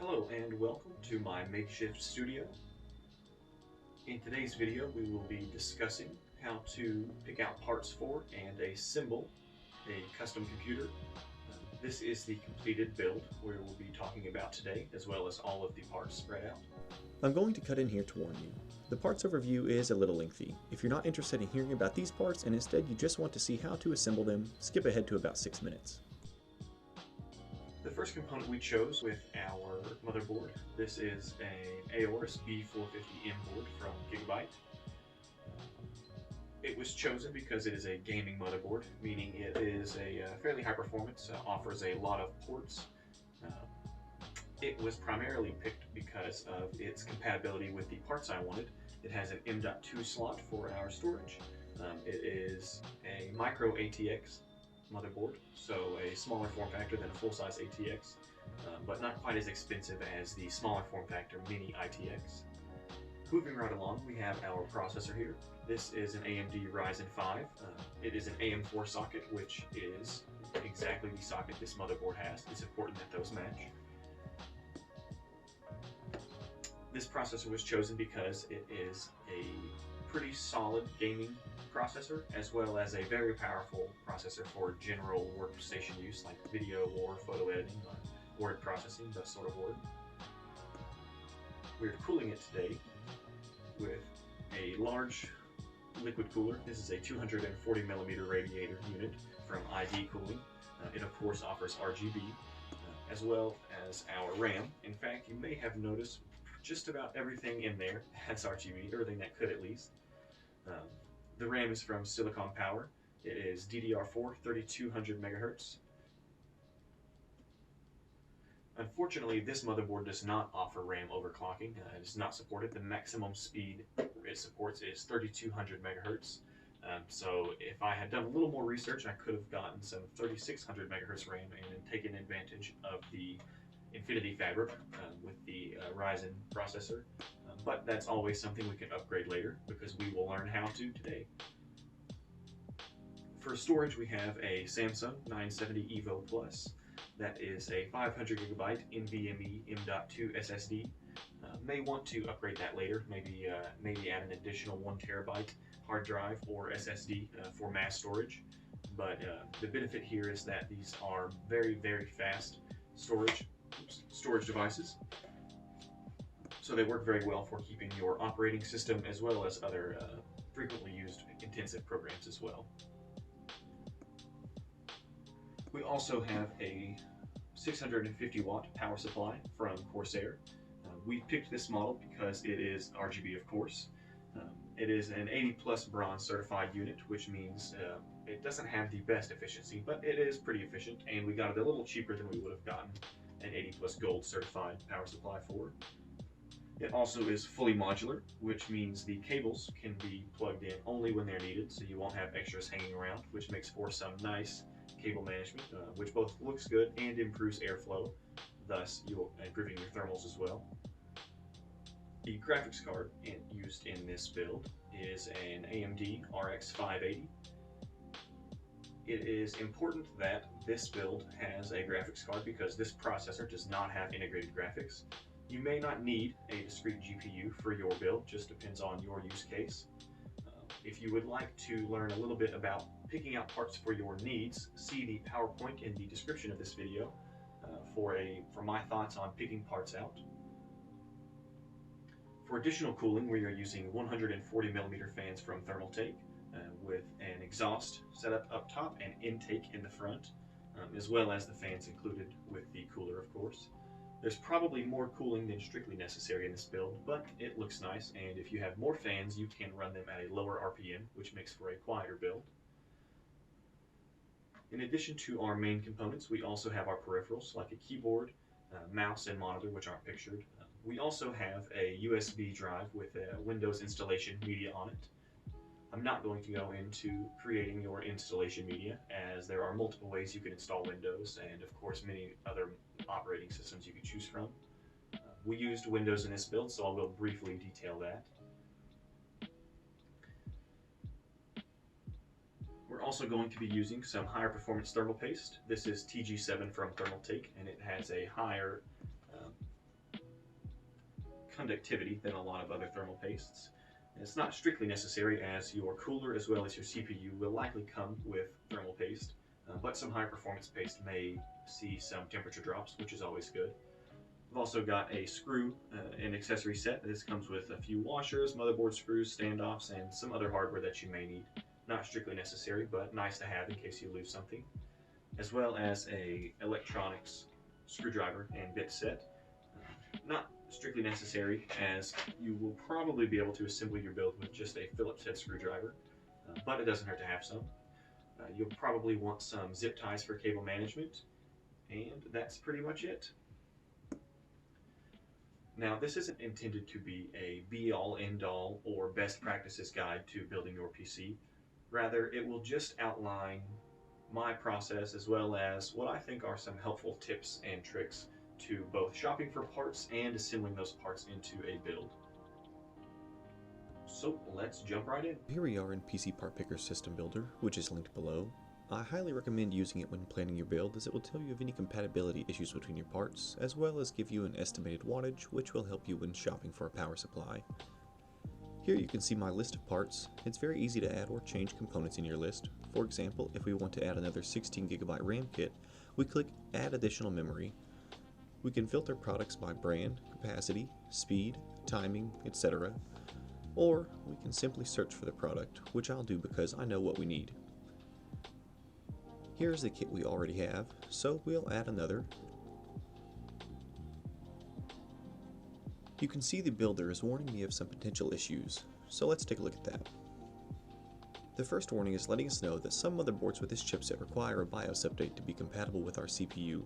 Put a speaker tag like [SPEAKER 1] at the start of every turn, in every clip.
[SPEAKER 1] Hello and welcome to my makeshift studio. In today's video we will be discussing how to pick out parts for and assemble a custom computer. This is the completed build where we'll be talking about today, as well as all of the parts spread out.
[SPEAKER 2] I'm going to cut in here to warn you. The parts overview is a little lengthy. If you're not interested in hearing about these parts and instead you just want to see how to assemble them, skip ahead to about 6 minutes.
[SPEAKER 1] The first component we chose with our motherboard, this is an Aorus B450M board from Gigabyte. It was chosen because it is a gaming motherboard, meaning it is a fairly high performance, offers a lot of ports. It was primarily picked because of its compatibility with the parts I wanted. It has an M.2 slot for our storage. It is a micro ATX motherboard, so a smaller form factor than a full-size ATX, but not quite as expensive as the smaller form factor mini ITX. Moving right along, we have our processor here. This is an AMD Ryzen 5. It is an AM4 socket, which is exactly the socket this motherboard has. It's important that those match. This processor was chosen because it is a pretty solid gaming processor, as well as a very powerful processor for general workstation use, like video or photo editing, or word processing, that sort of work. We're cooling it today with a large liquid cooler. This is a 240 millimeter radiator unit from ID Cooling. It of course offers RGB, as well as our RAM. In fact, you may have noticed just about everything in there has RGB, everything that could at least. The RAM is from Silicon Power. It is DDR4 3200 megahertz. Unfortunately, this motherboard does not offer RAM overclocking. It is not supported. The maximum speed it supports is 3200 megahertz. So if I had done a little more research, I could have gotten some 3600 megahertz RAM and taken advantage of the Infinity Fabric with the Ryzen processor. But that's always something we can upgrade later, because we will learn how to today. For storage, we have a Samsung 970 EVO Plus. That is a 500 gigabyte NVMe M.2 SSD. May want to upgrade that later, maybe add an additional 1 terabyte hard drive or SSD for mass storage. But the benefit here is that these are very, very fast storage devices. So they work very well for keeping your operating system as well as other frequently used intensive programs as well. We also have a 650 watt power supply from Corsair. We picked this model because it is RGB, of course. It is an 80 plus bronze certified unit, which means it doesn't have the best efficiency, but it is pretty efficient, and we got it a little cheaper than we would have gotten an 80 plus gold certified power supply for. It also is fully modular, which means the cables can be plugged in only when they're needed, so you won't have extras hanging around, which makes for some nice cable management, which both looks good and improves airflow, thus you'll improving your thermals as well. The graphics card used in this build is an AMD RX 580. It is important that this build has a graphics card because this processor does not have integrated graphics. You may not need a discrete GPU for your build, just depends on your use case. If you would like to learn a little bit about picking out parts for your needs, see the PowerPoint in the description of this video for my thoughts on picking parts out. For additional cooling, we are using 140 millimeter fans from Thermaltake with an exhaust setup up top and intake in the front, as well as the fans included with the cooler, of course. There's probably more cooling than strictly necessary in this build, but it looks nice, and if you have more fans, you can run them at a lower RPM, which makes for a quieter build. In addition to our main components, we also have our peripherals, like a keyboard, mouse, and monitor, which aren't pictured. We also have a USB drive with a Windows installation media on it. I'm not going to go into creating your installation media, as there are multiple ways you can install Windows, and of course many other operating systems you can choose from. We used Windows in this build, so I will briefly detail that. We're also going to be using some higher performance thermal paste. This is TG7 from Thermaltake, and it has a higher conductivity than a lot of other thermal pastes. And it's not strictly necessary, as your cooler as well as your CPU will likely come with thermal paste, but some high performance paste may see some temperature drops, which is always good. I've also got a screw and accessory set. This comes with a few washers, motherboard screws, standoffs, and some other hardware that you may need. Not strictly necessary, but nice to have in case you lose something. As well as a electronics screwdriver and bit set. Not strictly necessary, as you will probably be able to assemble your build with just a Phillips head screwdriver, but it doesn't hurt to have some. You'll probably want some zip ties for cable management, and that's pretty much it. Now, this isn't intended to be a be-all, end-all, or best practices guide to building your PC. Rather, it will just outline my process as well as what I think are some helpful tips and tricks to both shopping for parts and assembling those parts into a build. So let's jump right in.
[SPEAKER 2] Here we are in PC Part Picker System Builder, which is linked below. I highly recommend using it when planning your build, as it will tell you of any compatibility issues between your parts, as well as give you an estimated wattage, which will help you when shopping for a power supply. Here you can see my list of parts. It's very easy to add or change components in your list. For example, if we want to add another 16GB RAM kit, we click Add Additional Memory. We can filter products by brand, capacity, speed, timing, etc. Or we can simply search for the product, which I'll do because I know what we need. Here's the kit we already have, so we'll add another. You can see the builder is warning me of some potential issues, so let's take a look at that. The first warning is letting us know that some motherboards with this chipset require a BIOS update to be compatible with our CPU.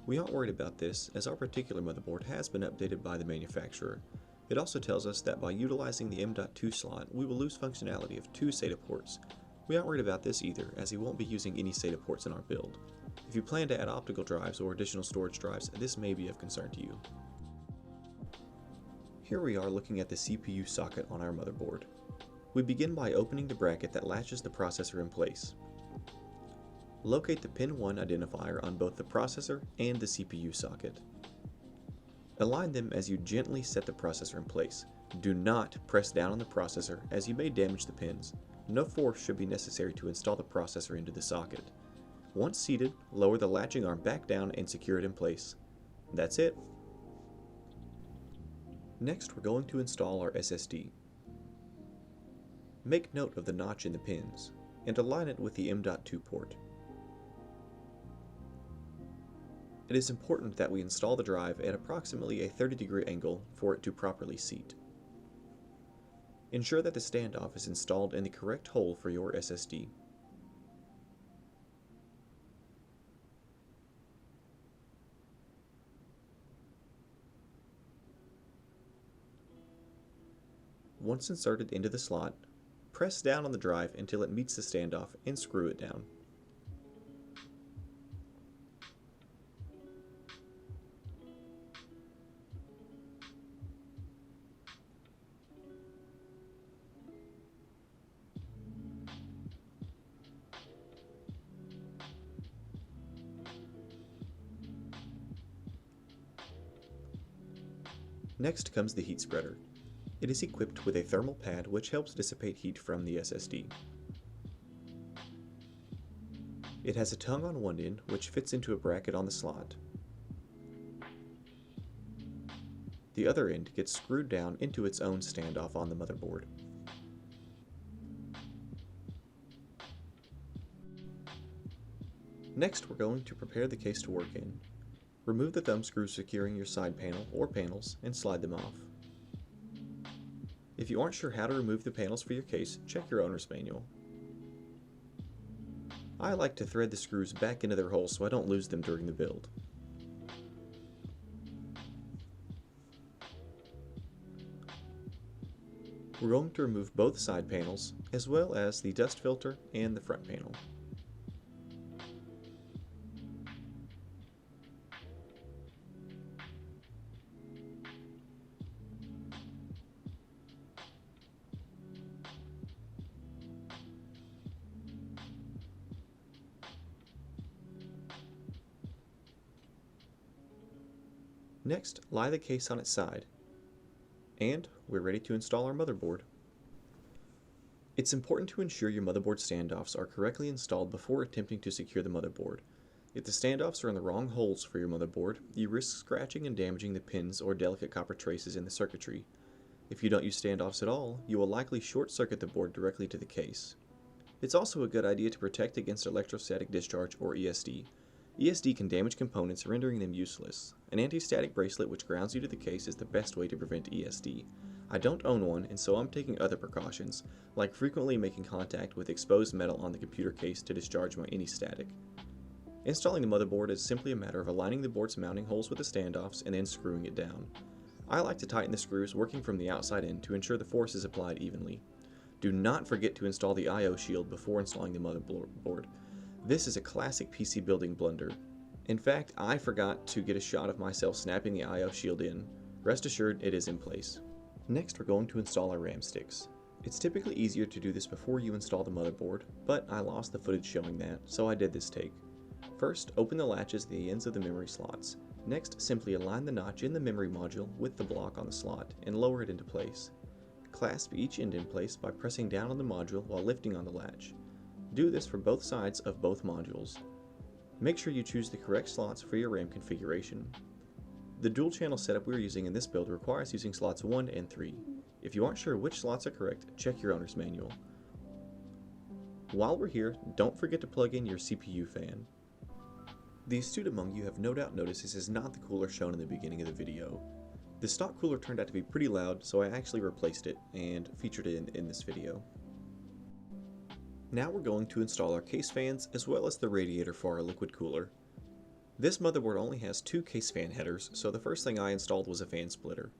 [SPEAKER 2] We aren't worried about this, as our particular motherboard has been updated by the manufacturer. It also tells us that by utilizing the M.2 slot, we will lose functionality of 2 SATA ports. We aren't worried about this either, as we won't be using any SATA ports in our build. If you plan to add optical drives or additional storage drives, this may be of concern to you. Here we are looking at the CPU socket on our motherboard. We begin by opening the bracket that latches the processor in place. Locate the pin 1 identifier on both the processor and the CPU socket. Align them as you gently set the processor in place. Do not press down on the processor, as you may damage the pins. No force should be necessary to install the processor into the socket. Once seated, lower the latching arm back down and secure it in place. That's it. Next, we're going to install our SSD. Make note of the notch in the pins, and align it with the M.2 port. It is important that we install the drive at approximately a 30-degree angle for it to properly seat. Ensure that the standoff is installed in the correct hole for your SSD. Once inserted into the slot, press down on the drive until it meets the standoff and screw it down. Next comes the heat spreader. It is equipped with a thermal pad which helps dissipate heat from the SSD. It has a tongue on one end which fits into a bracket on the slot. The other end gets screwed down into its own standoff on the motherboard. Next, we're going to prepare the case to work in. Remove the thumb screws securing your side panel or panels and slide them off. If you aren't sure how to remove the panels for your case, check your owner's manual. I like to thread the screws back into their holes so I don't lose them during the build. We're going to remove both side panels, as well as the dust filter and the front panel. Next, lie the case on its side. And we're ready to install our motherboard. It's important to ensure your motherboard standoffs are correctly installed before attempting to secure the motherboard. If the standoffs are in the wrong holes for your motherboard, you risk scratching and damaging the pins or delicate copper traces in the circuitry. If you don't use standoffs at all, you will likely short-circuit the board directly to the case. It's also a good idea to protect against electrostatic discharge or ESD. ESD can damage components, rendering them useless. An anti-static bracelet which grounds you to the case is the best way to prevent ESD. I don't own one, and so I'm taking other precautions, like frequently making contact with exposed metal on the computer case to discharge any static. Installing the motherboard is simply a matter of aligning the board's mounting holes with the standoffs and then screwing it down. I like to tighten the screws working from the outside in to ensure the force is applied evenly. Do not forget to install the I/O shield before installing the motherboard. This is a classic PC building blunder. In fact, I forgot to get a shot of myself snapping the I/O shield in. Rest assured, it is in place. Next, we're going to install our RAM sticks. It's typically easier to do this before you install the motherboard, but I lost the footage showing that, so I did this take. First, open the latches at the ends of the memory slots. Next, simply align the notch in the memory module with the block on the slot and lower it into place. Clasp each end in place by pressing down on the module while lifting on the latch. Do this for both sides of both modules. Make sure you choose the correct slots for your RAM configuration. The dual channel setup we're using in this build requires using slots 1 and 3. If you aren't sure which slots are correct, check your owner's manual. While we're here, don't forget to plug in your CPU fan. The astute among you have no doubt noticed this is not the cooler shown in the beginning of the video. The stock cooler turned out to be pretty loud, so I actually replaced it and featured it in this video. Now we're going to install our case fans as well as the radiator for our liquid cooler. This motherboard only has 2 case fan headers, so the first thing I installed was a fan splitter.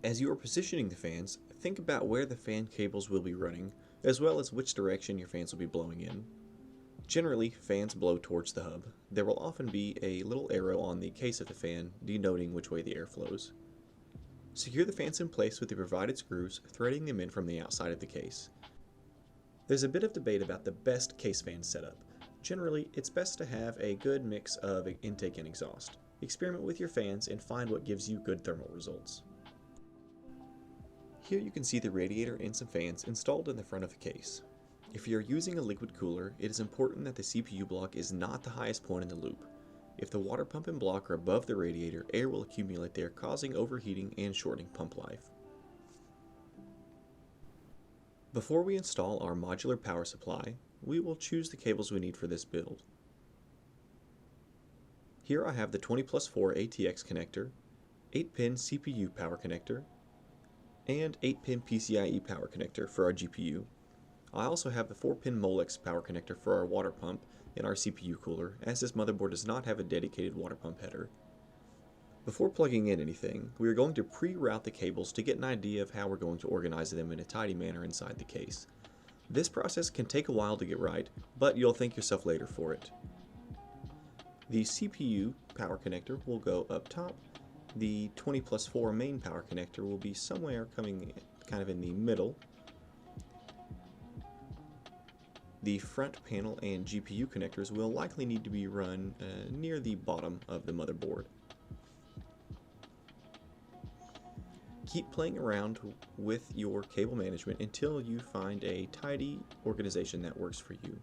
[SPEAKER 2] As you are positioning the fans, think about where the fan cables will be running, as well as which direction your fans will be blowing in. Generally, fans blow towards the hub. There will often be a little arrow on the case of the fan denoting which way the air flows. Secure the fans in place with the provided screws, threading them in from the outside of the case. There's a bit of debate about the best case fan setup. Generally, it's best to have a good mix of intake and exhaust. Experiment with your fans and find what gives you good thermal results. Here you can see the radiator and some fans installed in the front of the case. If you're using a liquid cooler, it is important that the CPU block is not the highest point in the loop. If the water pump and block are above the radiator, air will accumulate there, causing overheating and shortening pump life. Before we install our modular power supply, we will choose the cables we need for this build. Here I have the 20+4 ATX connector, 8-pin CPU power connector, and 8-pin PCIe power connector for our GPU. I also have the 4-pin Molex power connector for our water pump in our CPU cooler, as this motherboard does not have a dedicated water pump header. Before plugging in anything, we are going to pre-route the cables to get an idea of how we're going to organize them in a tidy manner inside the case. This process can take a while to get right, but you'll thank yourself later for it. The CPU power connector will go up top. The 20+4 main power connector will be somewhere coming kind of in the middle. The front panel and GPU connectors will likely need to be run near the bottom of the motherboard. Keep playing around with your cable management until you find a tidy organization that works for you.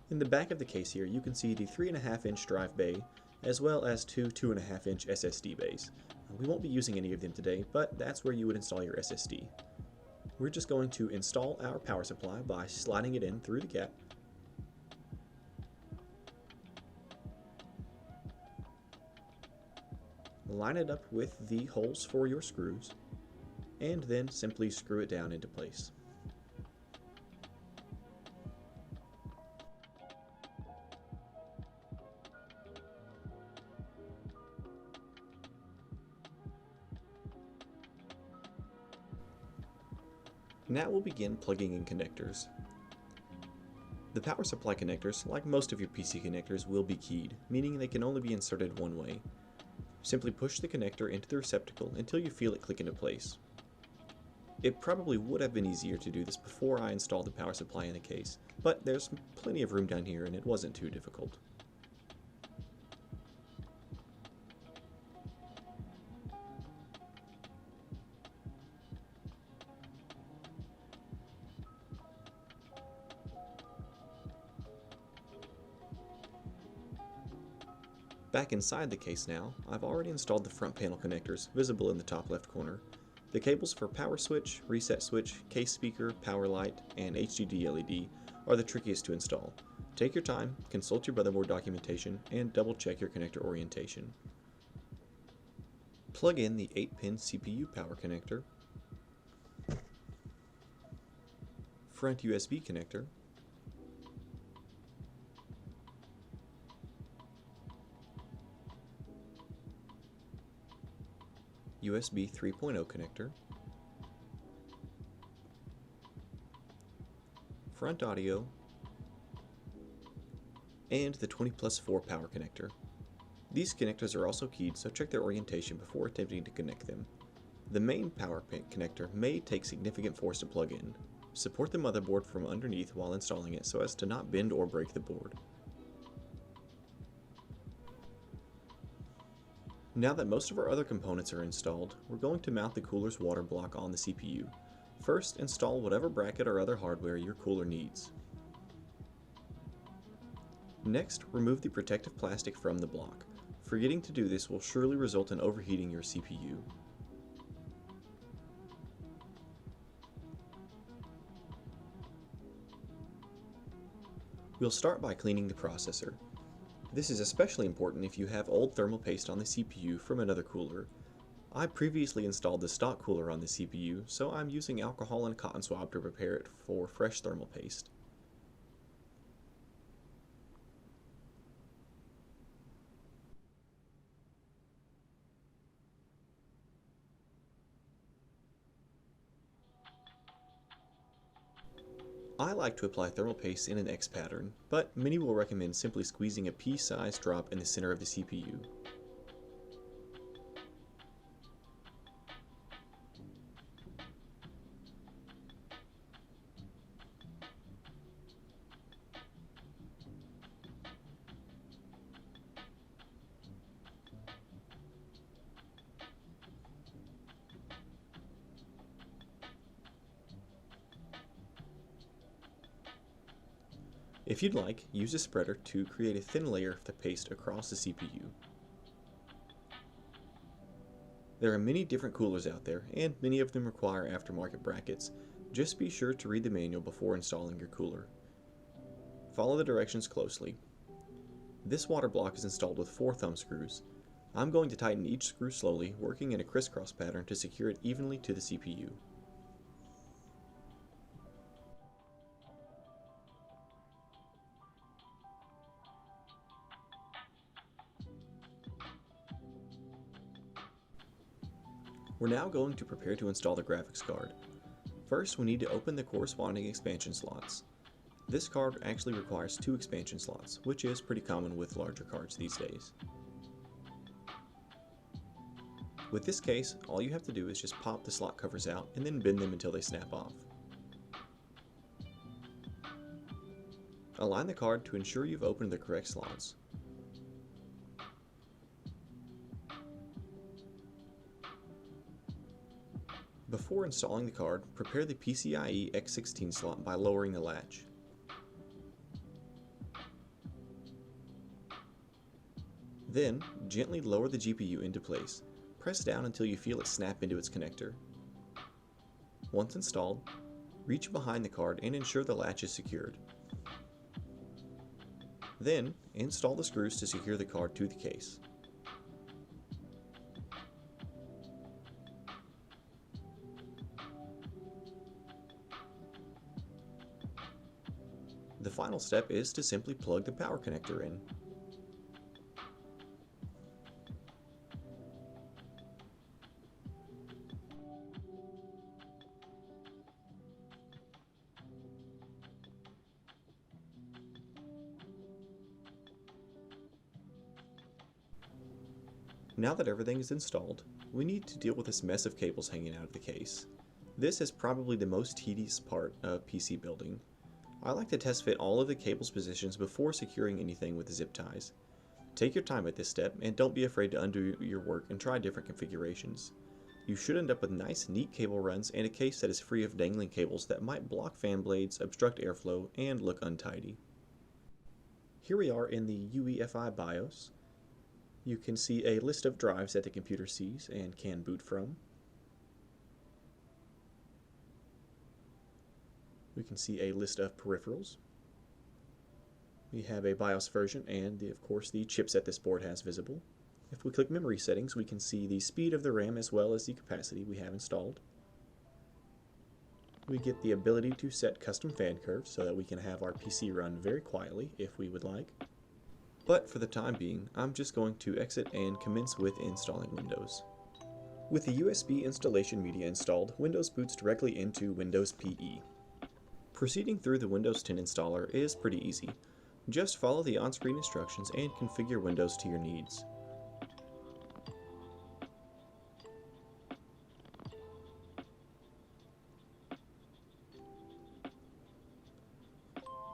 [SPEAKER 2] In the back of the case here, you can see the 3.5-inch drive bay, as well as 2 2.5-inch SSD bays. We won't be using any of them today, but that's where you would install your SSD. We're just going to install our power supply by sliding it in through the gap. Line it up with the holes for your screws, and then simply screw it down into place. Now we'll begin plugging in connectors. The power supply connectors, like most of your PC connectors, will be keyed, meaning they can only be inserted one way. Simply push the connector into the receptacle until you feel it click into place. It probably would have been easier to do this before I installed the power supply in the case, but there's plenty of room down here and it wasn't too difficult. Back inside the case now, I've already installed the front panel connectors visible in the top left corner. The cables for power switch, reset switch, case speaker, power light, and HDD LED are the trickiest to install. Take your time, consult your motherboard documentation, and double check your connector orientation. Plug in the 8-pin CPU power connector, front USB connector, USB 3.0 connector, front audio, and the 20+4 power connector. These connectors are also keyed, so check their orientation before attempting to connect them. The main power pin connector may take significant force to plug in. Support the motherboard from underneath while installing it so as to not bend or break the board. Now that most of our other components are installed, we're going to mount the cooler's water block on the CPU. First, install whatever bracket or other hardware your cooler needs. Next, remove the protective plastic from the block. Forgetting to do this will surely result in overheating your CPU. We'll start by cleaning the processor. This is especially important if you have old thermal paste on the CPU from another cooler. I previously installed the stock cooler on the CPU, so I'm using alcohol and cotton swab to prepare it for fresh thermal paste. I like to apply thermal paste in an X pattern, but many will recommend simply squeezing a pea-sized drop in the center of the CPU. If you'd like, use a spreader to create a thin layer of the paste across the CPU. There are many different coolers out there, and many of them require aftermarket brackets. Just be sure to read the manual before installing your cooler. Follow the directions closely. This water block is installed with 4 thumb screws. I'm going to tighten each screw slowly, working in a crisscross pattern to secure it evenly to the CPU. We're now going to prepare to install the graphics card. First, we need to open the corresponding expansion slots. This card actually requires 2 expansion slots, which is pretty common with larger cards these days. With this case, all you have to do is just pop the slot covers out and then bend them until they snap off. Align the card to ensure you've opened the correct slots. Before installing the card, prepare the PCIe X16 slot by lowering the latch. Then, gently lower the GPU into place. Press down until you feel it snap into its connector. Once installed, reach behind the card and ensure the latch is secured. Then, install the screws to secure the card to the case. The final step is to simply plug the power connector in. Now that everything is installed, we need to deal with this mess of cables hanging out of the case. This is probably the most tedious part of PC building. I like to test fit all of the cable's positions before securing anything with zip ties. Take your time at this step and don't be afraid to undo your work and try different configurations. You should end up with nice, neat cable runs and a case that is free of dangling cables that might block fan blades, obstruct airflow, and look untidy. Here we are in the UEFI BIOS. You can see a list of drives that the computer sees and can boot from. We can see a list of peripherals. We have a BIOS version and, of course, the chipset this board has visible. If we click memory settings, we can see the speed of the RAM as well as the capacity we have installed. We get the ability to set custom fan curves so that we can have our PC run very quietly if we would like. But for the time being, I'm just going to exit and commence with installing Windows. With the USB installation media installed, Windows boots directly into Windows PE. Proceeding through the Windows 10 installer is pretty easy. Just follow the on-screen instructions and configure Windows to your needs.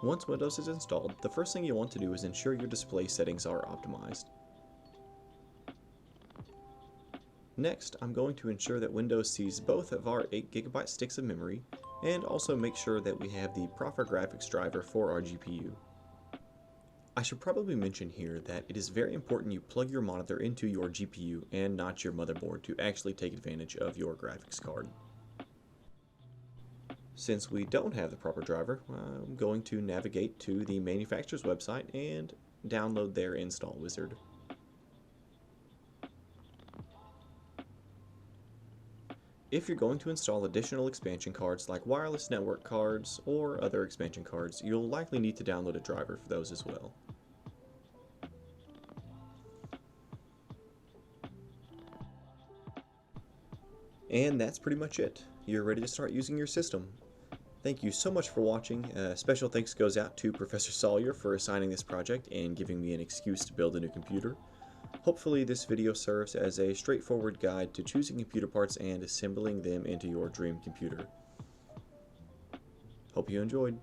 [SPEAKER 2] Once Windows is installed, the first thing you want to do is ensure your display settings are optimized. Next, I'm going to ensure that Windows sees both of our 8GB sticks of memory, and also make sure that we have the proper graphics driver for our GPU. I should probably mention here that it is very important you plug your monitor into your GPU and not your motherboard to actually take advantage of your graphics card. Since we don't have the proper driver, I'm going to navigate to the manufacturer's website and download their install wizard. If you're going to install additional expansion cards like wireless network cards or other expansion cards, you'll likely need to download a driver for those as well. And that's pretty much it. You're ready to start using your system. Thank you so much for watching. Special thanks goes out to Professor Salyer for assigning this project and giving me an excuse to build a new computer. Hopefully this video serves as a straightforward guide to choosing computer parts and assembling them into your dream computer. Hope you enjoyed.